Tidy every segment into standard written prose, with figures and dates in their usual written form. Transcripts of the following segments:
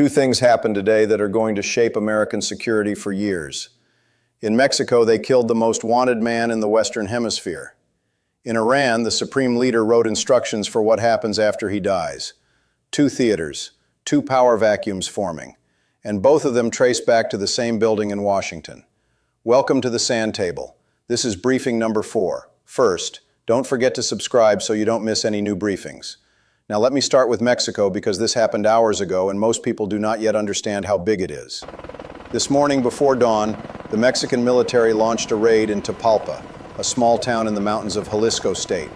Two things happened today that are going to shape American security for years. In Mexico, they killed the most wanted man in the Western Hemisphere. In Iran, the supreme leader wrote instructions for what happens after he dies. Two theaters, two power vacuums forming, and both of them trace back to the same building in Washington. Welcome to the Sand Table. This is briefing number 4. First, don't forget to subscribe so you don't miss any new briefings. Now let me start with Mexico because this happened hours ago and most people do not yet understand how big it is. This morning before dawn, the Mexican military launched a raid in Tapalpa, a small town in the mountains of Jalisco state,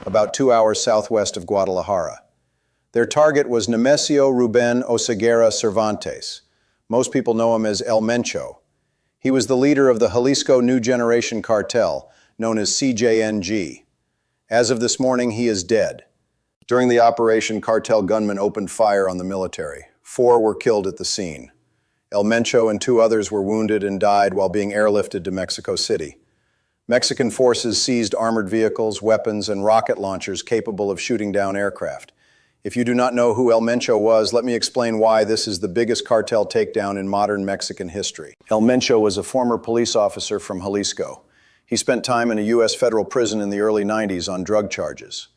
about 2 hours southwest of Guadalajara. Their target was Nemesio Oseguera Cervantes. Most people know him as El Mencho. He was the leader of the Jalisco New Generation Cartel, known as CJNG. As of this morning, he is dead. During the operation, cartel gunmen opened fire on the military. 4 were killed at the scene. El Mencho and 2 others were wounded and died while being airlifted to Mexico City. Mexican forces seized armored vehicles, weapons, and rocket launchers capable of shooting down aircraft. If you do not know who El Mencho was, let me explain why this is the biggest cartel takedown in modern Mexican history. El Mencho was a former police officer from Jalisco. He spent time in a U.S. federal prison in the early 90s on drug charges.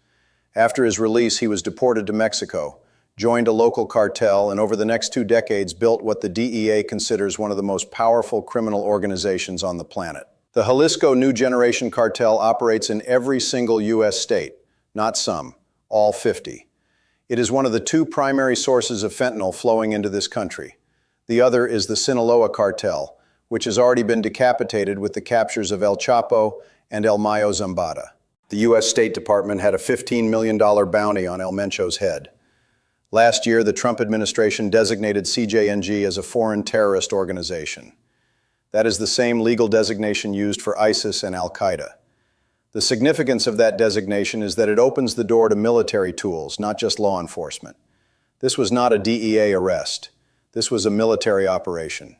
After his release, he was deported to Mexico, joined a local cartel, and over the next 2 decades built what the DEA considers one of the most powerful criminal organizations on the planet. The Jalisco New Generation Cartel operates in every single U.S. state, not some, all 50. It is one of the 2 primary sources of fentanyl flowing into this country. The other is the Sinaloa cartel, which has already been decapitated with the captures of El Chapo and El Mayo Zambada. The U.S. State Department had a $15 million bounty on El Mencho's head. Last year, the Trump administration designated CJNG as a foreign terrorist organization. That is the same legal designation used for ISIS and al-Qaeda. The significance of that designation is that it opens the door to military tools, not just law enforcement. This was not a DEA arrest. This was a military operation.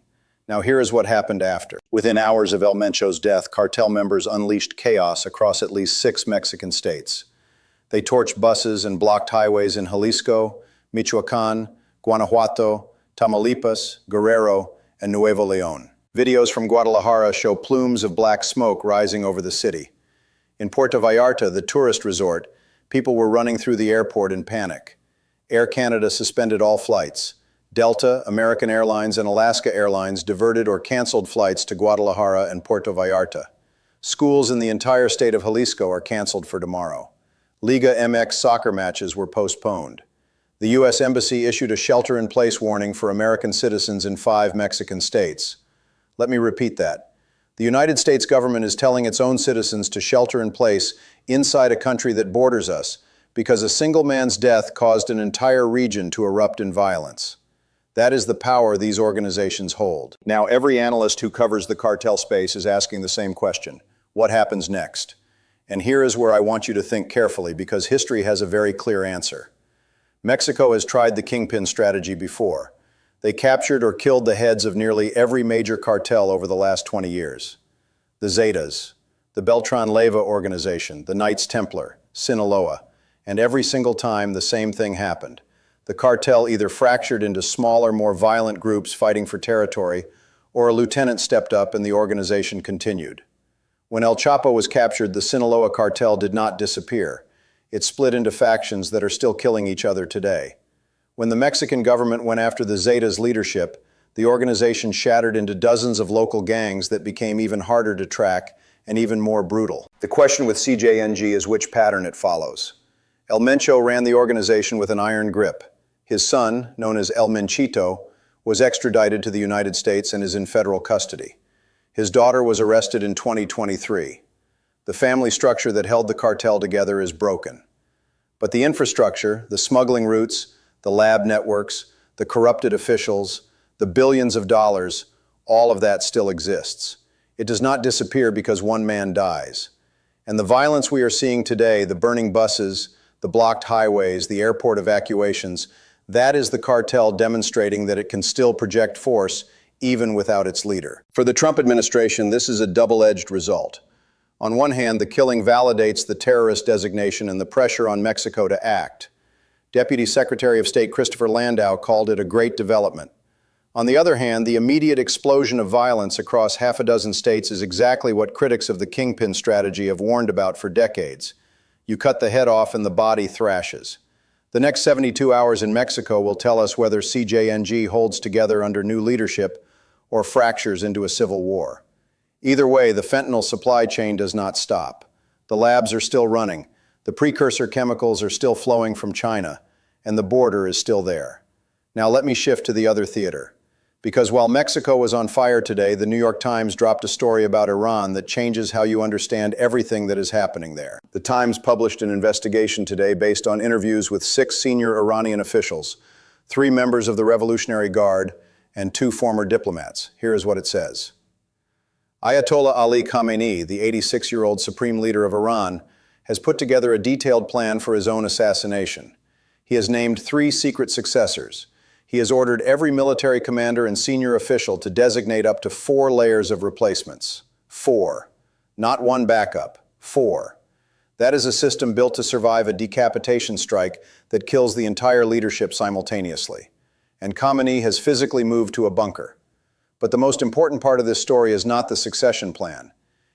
Now here is what happened after. Within hours of El Mencho's death, cartel members unleashed chaos across at least 6 Mexican states. They torched buses and blocked highways in Jalisco, Michoacán, Guanajuato, Tamaulipas, Guerrero, and Nuevo León. Videos from Guadalajara show plumes of black smoke rising over the city. In Puerto Vallarta, the tourist resort, people were running through the airport in panic. Air Canada suspended all flights. Delta, American Airlines, and Alaska Airlines diverted or canceled flights to Guadalajara and Puerto Vallarta. Schools in the entire state of Jalisco are canceled for tomorrow. Liga MX soccer matches were postponed. The U.S. Embassy issued a shelter-in-place warning for American citizens in 5 Mexican states. Let me repeat that. The United States government is telling its own citizens to shelter in place inside a country that borders us because a single man's death caused an entire region to erupt in violence. That is the power these organizations hold. Now, every analyst who covers the cartel space is asking the same question. What happens next? And here is where I want you to think carefully because history has a very clear answer. Mexico has tried the kingpin strategy before. They captured or killed the heads of nearly every major cartel over the last 20 years. The Zetas, the Beltran Leyva organization, the Knights Templar, Sinaloa, and every single time the same thing happened. The cartel either fractured into smaller, more violent groups fighting for territory, or a lieutenant stepped up and the organization continued. When El Chapo was captured, the Sinaloa cartel did not disappear. It split into factions that are still killing each other today. When the Mexican government went after the Zetas' leadership, the organization shattered into dozens of local gangs that became even harder to track and even more brutal. The question with CJNG is which pattern it follows. El Mencho ran the organization with an iron grip. His son, known as El Menchito, was extradited to the United States and is in federal custody. His daughter was arrested in 2023. The family structure that held the cartel together is broken. But the infrastructure, the smuggling routes, the lab networks, the corrupted officials, the billions of dollars, all of that still exists. It does not disappear because one man dies. And the violence we are seeing today, the burning buses, the blocked highways, the airport evacuations, that is the cartel demonstrating that it can still project force even without its leader. For the Trump administration, this is a double-edged result. On one hand, the killing validates the terrorist designation and the pressure on Mexico to act. Deputy Secretary of State Christopher Landau called it a great development. On the other hand, the immediate explosion of violence across half a dozen states is exactly what critics of the kingpin strategy have warned about for decades. You cut the head off and the body thrashes. The next 72 hours in Mexico will tell us whether CJNG holds together under new leadership or fractures into a civil war. Either way, the fentanyl supply chain does not stop. The labs are still running, the precursor chemicals are still flowing from China, and the border is still there. Now let me shift to the other theater. Because while Mexico was on fire today, the New York Times dropped a story about Iran that changes how you understand everything that is happening there. The Times published an investigation today based on interviews with 6 senior Iranian officials, 3 members of the Revolutionary Guard, and 2 former diplomats. Here is what it says. Ayatollah Ali Khamenei, the 86-year-old supreme leader of Iran, has put together a detailed plan for his own assassination. He has named 3 secret successors. He has ordered every military commander and senior official to designate up to 4 layers of replacements. 4. Not 1 backup. 4. That is a system built to survive a decapitation strike that kills the entire leadership simultaneously. And Khamenei has physically moved to a bunker. But the most important part of this story is not the succession plan.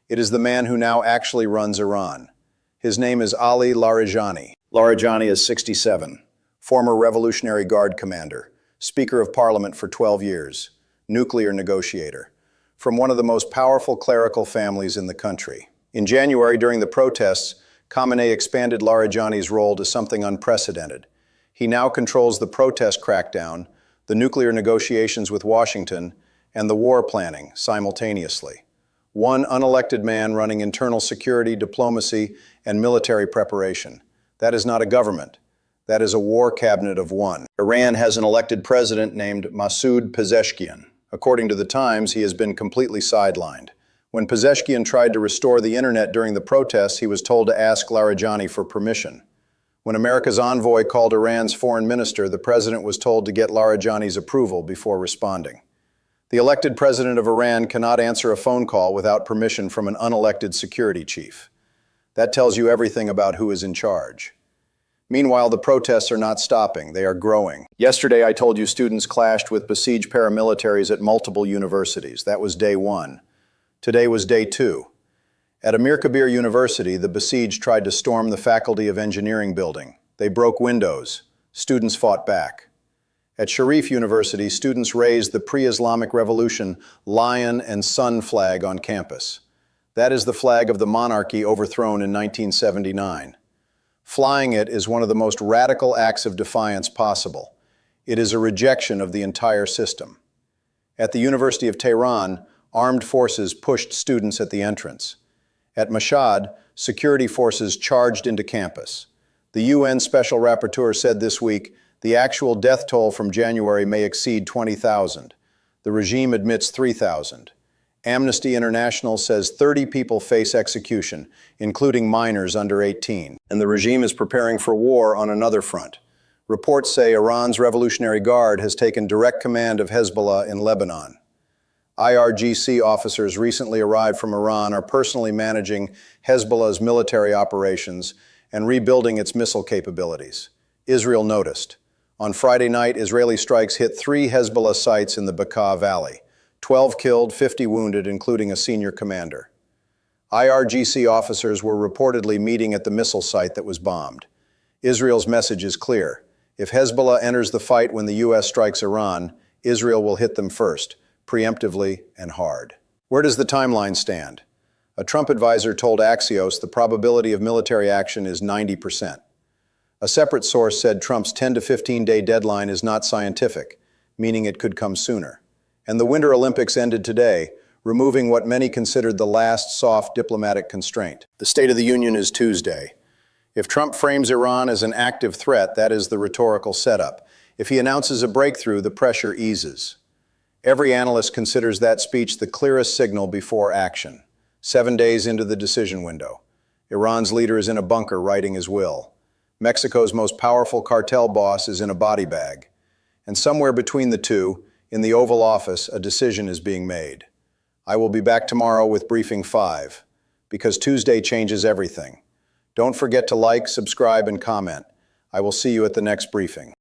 It is the man who now actually runs Iran. His name is Ali Larijani. Larijani is 67, former Revolutionary Guard commander, Speaker of Parliament for 12 years, nuclear negotiator, from one of the most powerful clerical families in the country. In January, during the protests, Khamenei expanded Larijani's role to something unprecedented. He now controls the protest crackdown, the nuclear negotiations with Washington, and the war planning simultaneously. One unelected man running internal security, diplomacy, and military preparation. That is not a government. That is a war cabinet of one. Iran has an elected president named Masoud Pezeshkian. According to the Times, he has been completely sidelined. When Pezeshkian tried to restore the internet during the protests, he was told to ask Larijani for permission. When America's envoy called Iran's foreign minister, the president was told to get Larijani's approval before responding. The elected president of Iran cannot answer a phone call without permission from an unelected security chief. That tells you everything about who is in charge. Meanwhile, the protests are not stopping, they are growing. Yesterday, I told you students clashed with besieged paramilitaries at multiple universities. That was day 1. Today was day 2. At Amir Kabir University, the besieged tried to storm the Faculty of Engineering building. They broke windows. Students fought back. At Sharif University, students raised the pre-Islamic Revolution lion and sun flag on campus. That is the flag of the monarchy overthrown in 1979. Flying it is one of the most radical acts of defiance possible. It is a rejection of the entire system. At the University of Tehran, armed forces pushed students at the entrance. At Mashhad, security forces charged into campus. The UN Special Rapporteur said this week, the actual death toll from January may exceed 20,000. The regime admits 3,000. Amnesty International says 30 people face execution, including minors under 18. And the regime is preparing for war on another front. Reports say Iran's Revolutionary Guard has taken direct command of Hezbollah in Lebanon. IRGC officers recently arrived from Iran are personally managing Hezbollah's military operations and rebuilding its missile capabilities. Israel noticed. On Friday night, Israeli strikes hit 3 Hezbollah sites in the Bekaa Valley. 12 killed, 50 wounded, including a senior commander. IRGC officers were reportedly meeting at the missile site that was bombed. Israel's message is clear. If Hezbollah enters the fight when the U.S. strikes Iran, Israel will hit them first, preemptively and hard. Where does the timeline stand? A Trump advisor told Axios the probability of military action is 90%. A separate source said Trump's 10 to 15-day deadline is not scientific, meaning it could come sooner. And the Winter Olympics ended today, removing what many considered the last soft diplomatic constraint. The State of the Union is Tuesday. If Trump frames Iran as an active threat, that is the rhetorical setup. If he announces a breakthrough, the pressure eases. Every analyst considers that speech the clearest signal before action. 7 days into the decision window. Iran's leader is in a bunker writing his will. Mexico's most powerful cartel boss is in a body bag. And somewhere between the two, in the Oval Office, a decision is being made. I will be back tomorrow with Briefing 5, because Tuesday changes everything. Don't forget to like, subscribe, and comment. I will see you at the next briefing.